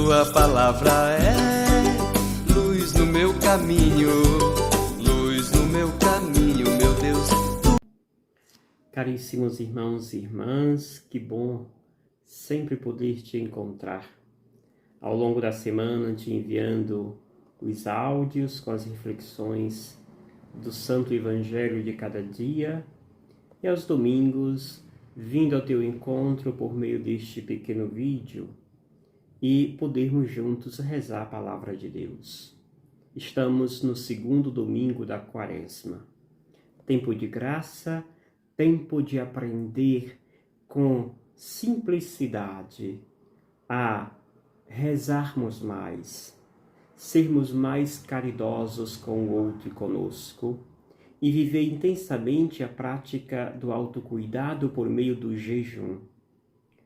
tua palavra é luz no meu caminho, luz no meu caminho, meu Deus. Caríssimos irmãos e irmãs, que bom sempre poder te encontrar. Ao longo da semana, te enviando os áudios com as reflexões do Santo Evangelho de cada dia e aos domingos, vindo ao teu encontro por meio deste pequeno vídeo e podermos juntos rezar a Palavra de Deus. Estamos no segundo domingo da Quaresma. Tempo de graça, tempo de aprender com simplicidade a rezarmos mais, sermos mais caridosos com o outro e conosco e viver intensamente a prática do autocuidado por meio do jejum.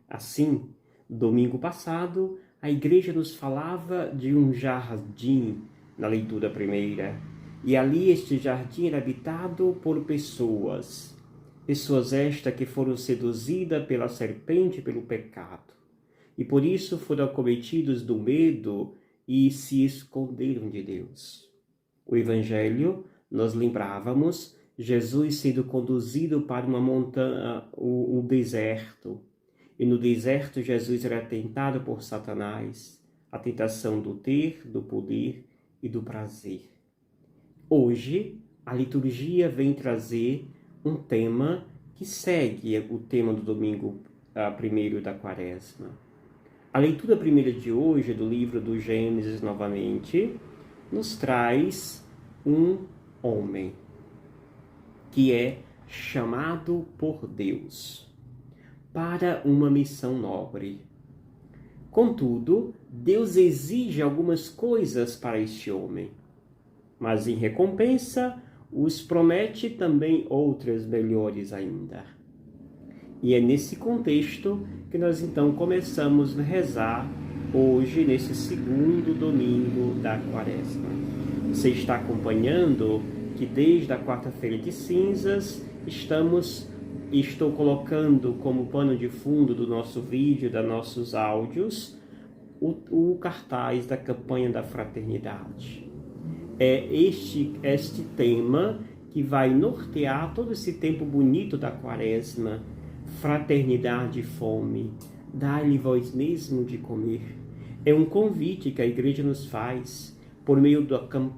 Assim, domingo passado, a Igreja nos falava de um jardim na leitura primeira, e ali este jardim era habitado por pessoas estas que foram seduzidas pela serpente e pelo pecado, e por isso foram acometidos do medo e se esconderam de Deus. O Evangelho, nós lembrávamos, Jesus sendo conduzido para uma montanha, o deserto, e no deserto Jesus era tentado por Satanás, a tentação do ter, do poder e do prazer. Hoje, a liturgia vem trazer um tema que segue o tema do domingo primeiro da Quaresma. A leitura primeira de hoje, do livro do Gênesis novamente, nos traz um homem que é chamado por Deus para uma missão nobre. Contudo, Deus exige algumas coisas para este homem, mas em recompensa os promete também outras melhores ainda. E é nesse contexto que nós então começamos a rezar hoje, nesse segundo domingo da Quaresma. Você está acompanhando que desde a quarta-feira de cinzas estou colocando como pano de fundo do nosso vídeo, dos nossos áudios, o cartaz da campanha da fraternidade. É este tema que vai nortear todo esse tempo bonito da Quaresma. Fraternidade e fome, dá-lhe vós mesmo de comer. É um convite que a Igreja nos faz por meio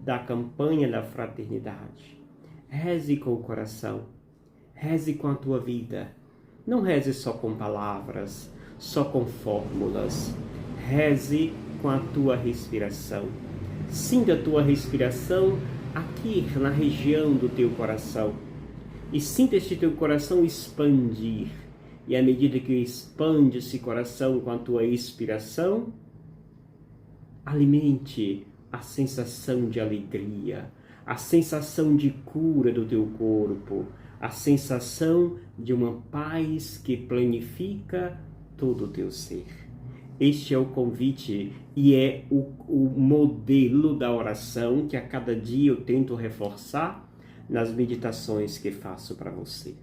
da campanha da fraternidade. Reze com o coração, reze com a tua vida. Não reze só com palavras, só com fórmulas. Reze com a tua respiração. Sinta a tua respiração aqui na região do teu coração. E sinta este teu coração expandir. E à medida que expande esse coração com a tua expiração, alimente a sensação de alegria, a sensação de cura do teu corpo, a sensação de uma paz que planifica todo o teu ser. Este é o convite e é o modelo da oração que a cada dia eu tento reforçar nas meditações que faço para você.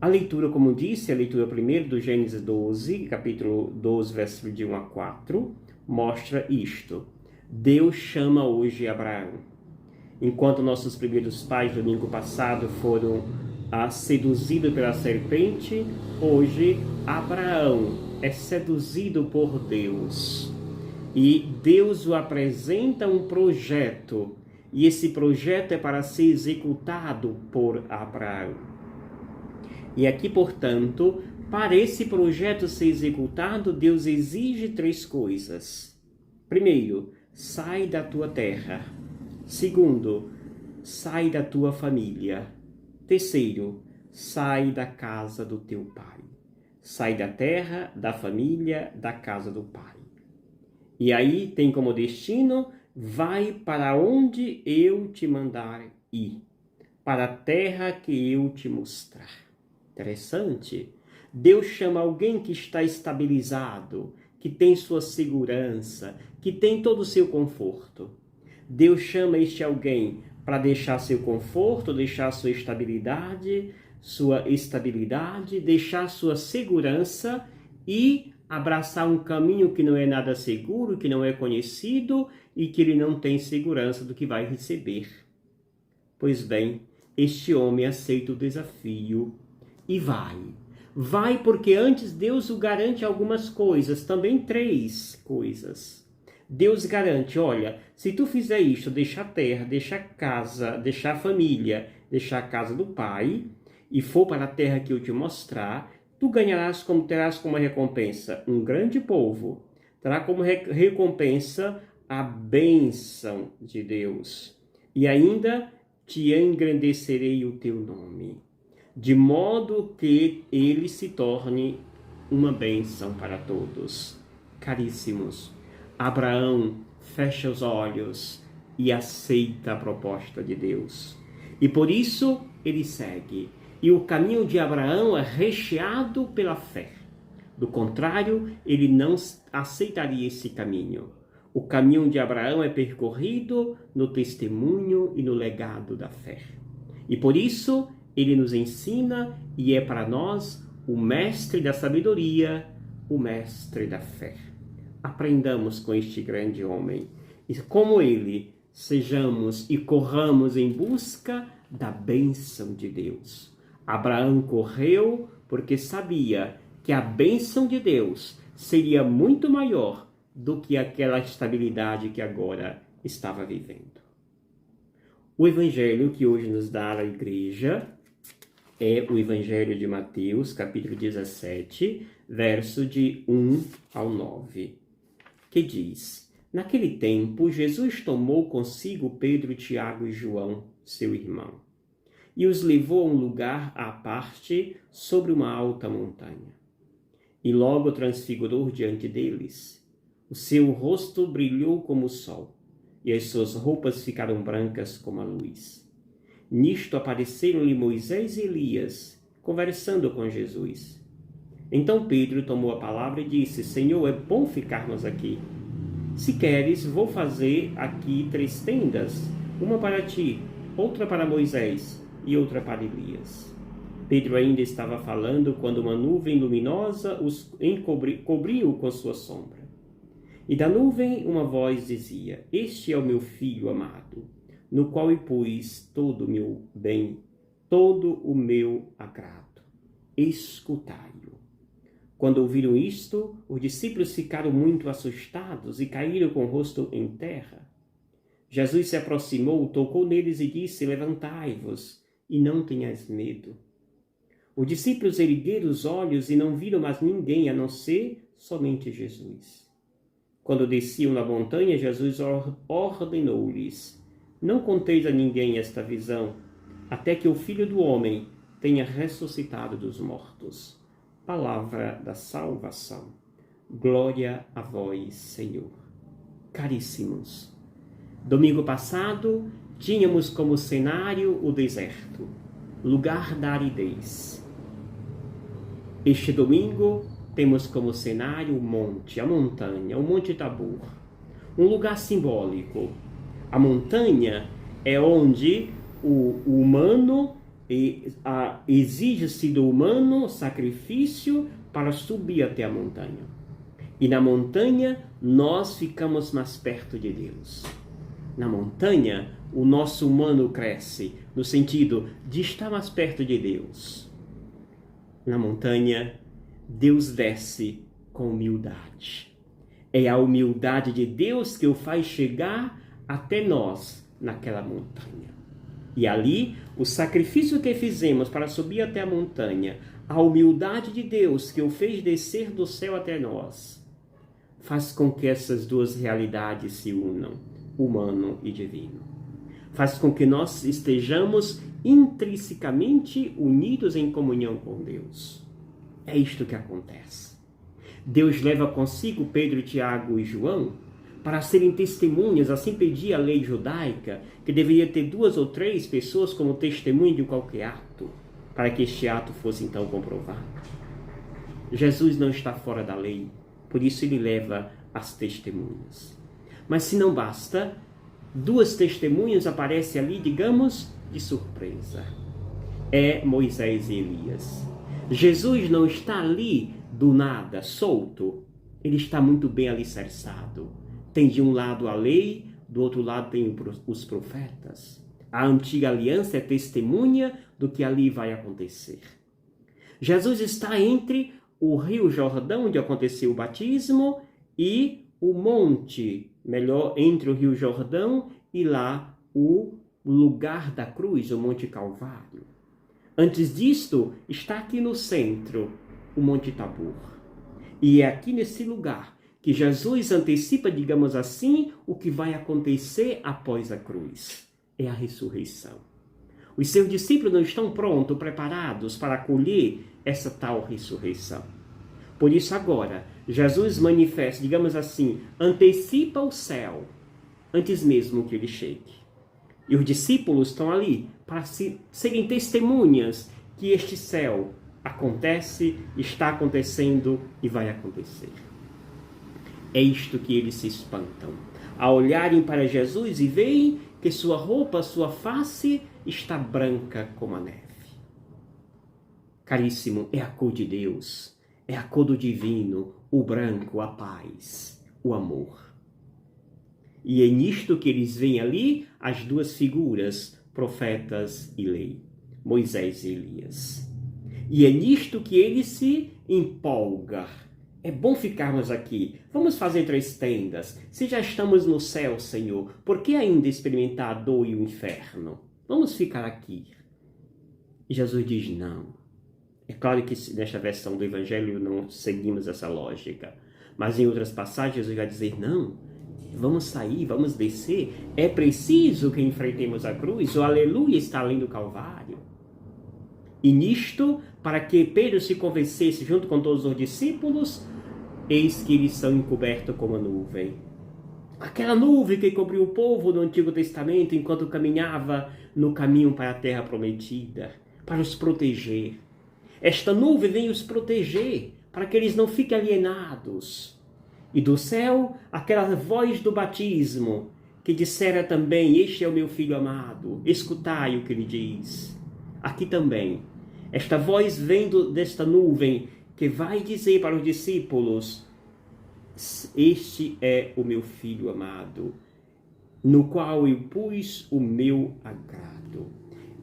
A leitura, como disse, a leitura primeira do Gênesis 12, capítulo 12, versículo de 1 a 4, mostra isto. Deus chama hoje Abraão. Enquanto nossos primeiros pais, domingo passado, foram seduzidos pela serpente, hoje Abraão é seduzido por Deus. E Deus o apresenta um projeto, e esse projeto é para ser executado por Abraão. E aqui, portanto, para esse projeto ser executado, Deus exige 3 coisas. Primeiro, sai da tua terra. Segundo, sai da tua família. Terceiro, sai da casa do teu pai. Sai da terra, da família, da casa do pai. E aí tem como destino, vai para onde eu te mandar ir, para a terra que eu te mostrar. Interessante. Deus chama alguém que está estabilizado, que tem sua segurança, que tem todo o seu conforto. Deus chama este alguém para deixar seu conforto, deixar sua estabilidade, deixar sua segurança e abraçar um caminho que não é nada seguro, que não é conhecido e que ele não tem segurança do que vai receber. Pois bem, este homem aceita o desafio e vai. Vai porque antes Deus o garante algumas coisas, também 3 coisas. Deus garante, olha, se tu fizer isto, deixar a terra, deixar a casa, deixar a família, deixar a casa do pai, e for para a terra que eu te mostrar, tu terás como recompensa um grande povo, terá como recompensa a bênção de Deus, e ainda te engrandecerei o teu nome, de modo que ele se torne uma bênção para todos. Caríssimos, Abraão fecha os olhos e aceita a proposta de Deus. E por isso ele segue. E o caminho de Abraão é recheado pela fé. Do contrário, ele não aceitaria esse caminho. O caminho de Abraão é percorrido no testemunho e no legado da fé. E por isso ele nos ensina e é para nós o mestre da sabedoria, o mestre da fé. Aprendamos com este grande homem e, como ele, sejamos e corramos em busca da bênção de Deus. Abraão correu porque sabia que a bênção de Deus seria muito maior do que aquela estabilidade que agora estava vivendo. O evangelho que hoje nos dá a igreja é o evangelho de Mateus, capítulo 17, verso de 1 ao 9. Que diz: Naquele tempo, Jesus tomou consigo Pedro, Tiago e João, seu irmão, e os levou a um lugar à parte sobre uma alta montanha. E logo transfigurou diante deles. O seu rosto brilhou como o sol, e as suas roupas ficaram brancas como a luz. Nisto apareceram-lhe Moisés e Elias, conversando com Jesus. Então Pedro tomou a palavra e disse: Senhor, é bom ficarmos aqui. Se queres, vou fazer aqui 3 tendas, uma para ti, outra para Moisés e outra para Elias. Pedro ainda estava falando quando uma nuvem luminosa os cobriu com sua sombra. E da nuvem uma voz dizia: Este é o meu filho amado, no qual eu pus todo o meu bem, todo o meu agrado. Escutai-o. Quando ouviram isto, os discípulos ficaram muito assustados e caíram com o rosto em terra. Jesus se aproximou, tocou neles e disse: Levantai-vos e não tenhais medo. Os discípulos ergueram os olhos e não viram mais ninguém a não ser somente Jesus. Quando desciam na montanha, Jesus ordenou-lhes: Não conteis a ninguém esta visão, até que o Filho do Homem tenha ressuscitado dos mortos. Palavra da salvação. Glória a vós, Senhor. Caríssimos, domingo passado tínhamos como cenário o deserto, lugar da aridez. Este domingo temos como cenário o monte, a montanha, o Monte Tabor, um lugar simbólico. A montanha é onde o humano exige-se do humano sacrifício para subir até a montanha. E na montanha nós ficamos mais perto de Deus. Na montanha o nosso humano cresce, no sentido de estar mais perto de Deus. Na montanha Deus desce com humildade. É a humildade de Deus que o faz chegar até nós naquela montanha. E ali, o sacrifício que fizemos para subir até a montanha, a humildade de Deus que o fez descer do céu até nós, faz com que essas duas realidades se unam, humano e divino. Faz com que nós estejamos intrinsecamente unidos em comunhão com Deus. É isto que acontece. Deus leva consigo Pedro, Tiago e João para serem testemunhas, assim pedia a lei judaica, que deveria ter 2 ou 3 pessoas como testemunho de qualquer ato, para que este ato fosse então comprovado. Jesus não está fora da lei, por isso ele leva as testemunhas. Mas se não basta, 2 testemunhas aparecem ali, digamos, de surpresa. É Moisés e Elias. Jesus não está ali do nada, solto. Ele está muito bem alicerçado. Tem de um lado a lei, do outro lado tem os profetas. A antiga aliança é testemunha do que ali vai acontecer. Jesus está entre o Rio Jordão, onde aconteceu o batismo, e o monte, melhor, entre o Rio Jordão e lá o lugar da cruz, o Monte Calvário. Antes disto, está aqui no centro, o Monte Tabor. E é aqui nesse lugar que Jesus antecipa, digamos assim, o que vai acontecer após a cruz. É a ressurreição. Os seus discípulos não estão prontos, preparados para acolher essa tal ressurreição. Por isso agora, Jesus manifesta, digamos assim, antecipa o céu, antes mesmo que ele chegue. E os discípulos estão ali para serem testemunhas que este céu acontece, está acontecendo e vai acontecer. É isto que eles se espantam. Ao olharem para Jesus e veem que sua roupa, sua face está branca como a neve. Caríssimo, é a cor de Deus, é a cor do divino, o branco, a paz, o amor. E é nisto que eles veem ali as duas figuras, profetas e lei, Moisés e Elias. E é nisto que ele se empolga. É bom ficarmos aqui. Vamos fazer 3 tendas. Se já estamos no céu, Senhor, por que ainda experimentar a dor e o inferno? Vamos ficar aqui. E Jesus diz não. É claro que nesta versão do Evangelho não seguimos essa lógica. Mas em outras passagens Jesus vai dizer não. Vamos sair, vamos descer. É preciso que enfrentemos a cruz. O aleluia está além do Calvário. E nisto, para que Pedro se convencesse junto com todos os discípulos, eis que eles são encobertos como a nuvem. Aquela nuvem que cobriu o povo no Antigo Testamento enquanto caminhava no caminho para a terra prometida, para os proteger. Esta nuvem vem os proteger, para que eles não fiquem alienados. E do céu, aquela voz do batismo, que dissera também, este é o meu filho amado, escutai o que ele diz. Aqui também, esta voz vem desta nuvem, que vai dizer para os discípulos, este é o meu filho amado, no qual eu pus o meu agrado.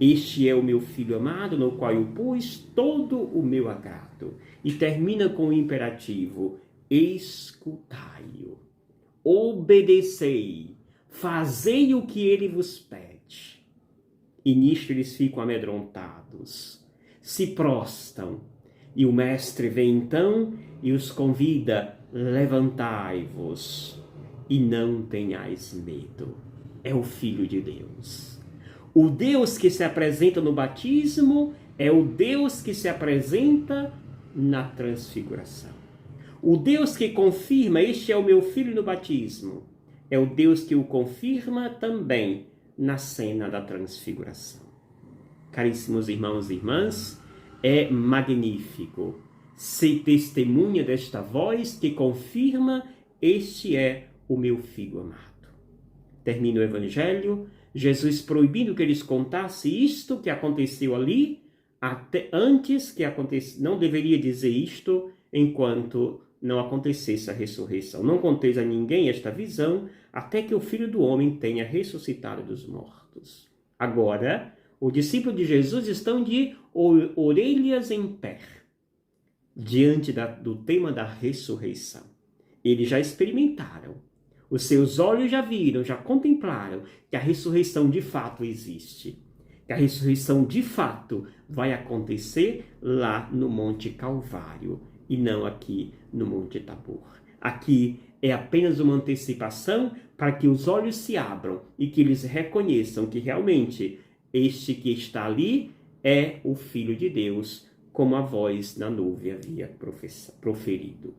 Este é o meu filho amado, no qual eu pus todo o meu agrado. E termina com o imperativo, escutai-o, obedecei, fazei o que ele vos pede. E nisto eles ficam amedrontados, se prostam, e o mestre vem então e os convida, levantai-vos e não tenhais medo. É o Filho de Deus. O Deus que se apresenta no batismo é o Deus que se apresenta na transfiguração. O Deus que confirma, este é o meu filho no batismo, é o Deus que o confirma também na cena da transfiguração. Caríssimos irmãos e irmãs, é magnífico ser testemunha desta voz que confirma, este é o meu filho amado. Termina o Evangelho, Jesus proibindo que eles contassem isto que aconteceu ali, até antes que acontecesse, não deveria dizer isto enquanto não acontecesse a ressurreição. Não conteis a ninguém esta visão, até que o Filho do Homem tenha ressuscitado dos mortos. Agora, os discípulos de Jesus estão de orelhas em pé, diante do tema da ressurreição. Eles já experimentaram, os seus olhos já viram, já contemplaram que a ressurreição de fato existe. Que a ressurreição de fato vai acontecer lá no Monte Calvário e não aqui no Monte Tabor. Aqui é apenas uma antecipação para que os olhos se abram e que eles reconheçam que realmente este que está ali é o Filho de Deus, como a voz na nuvem havia proferido.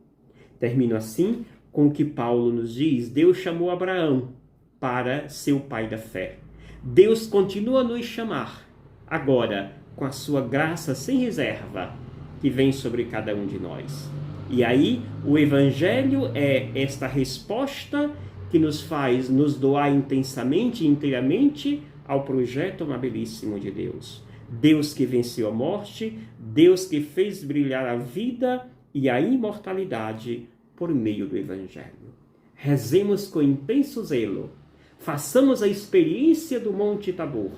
Termino assim com o que Paulo nos diz. Deus chamou Abraão para ser o pai da fé. Deus continua a nos chamar, agora, com a sua graça sem reserva, que vem sobre cada um de nós. E aí, o Evangelho é esta resposta que nos faz nos doar intensamente e inteiramente ao projeto amabilíssimo de Deus. Deus que venceu a morte, Deus que fez brilhar a vida e a imortalidade por meio do Evangelho. Rezemos com intenso zelo, façamos a experiência do Monte Tabor,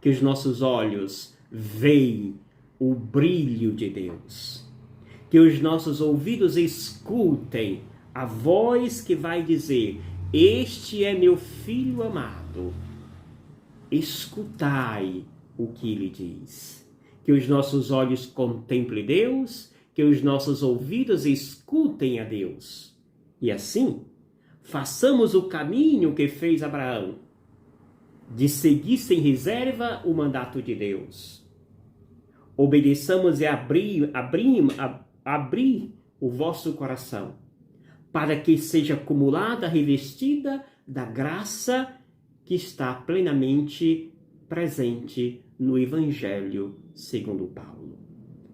que os nossos olhos veem o brilho de Deus, que os nossos ouvidos escutem a voz que vai dizer: este é meu filho amado, escutai o que ele diz. Que os nossos olhos contemplem Deus, que os nossos ouvidos escutem a Deus. E assim, façamos o caminho que fez Abraão, de seguir sem reserva o mandato de Deus. Obedeçamos e abrir o vosso coração, para que seja acumulada, revestida da graça que está plenamente presente no Evangelho segundo Paulo.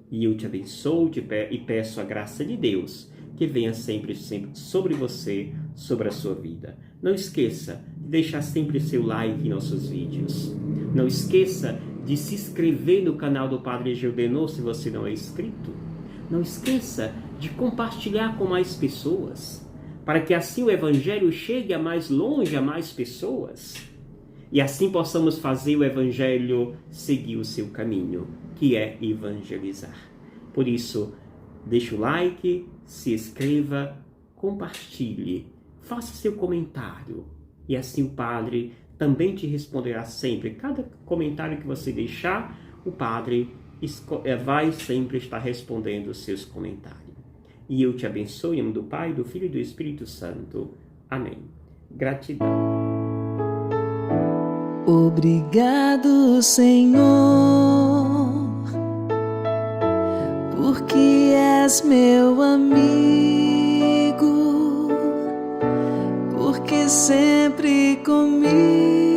E eu te abençoo e peço a graça de Deus que venha sempre sobre você, sobre a sua vida. Não esqueça de deixar sempre seu like em nossos vídeos. Não esqueça de se inscrever no canal do Padre Gildenor se você não é inscrito. Não esqueça de compartilhar com mais pessoas, para que assim o Evangelho chegue a mais longe, a mais pessoas. E assim possamos fazer o Evangelho seguir o seu caminho, que é evangelizar. Por isso, deixe o like, se inscreva, compartilhe, faça seu comentário. E assim o Padre também te responderá sempre. Cada comentário que você deixar, o Padre vai sempre estar respondendo os seus comentários. E eu te abençoe em nome do Pai, do Filho e do Espírito Santo. Amém. Gratidão. Obrigado, Senhor, porque és meu amigo, porque sempre comigo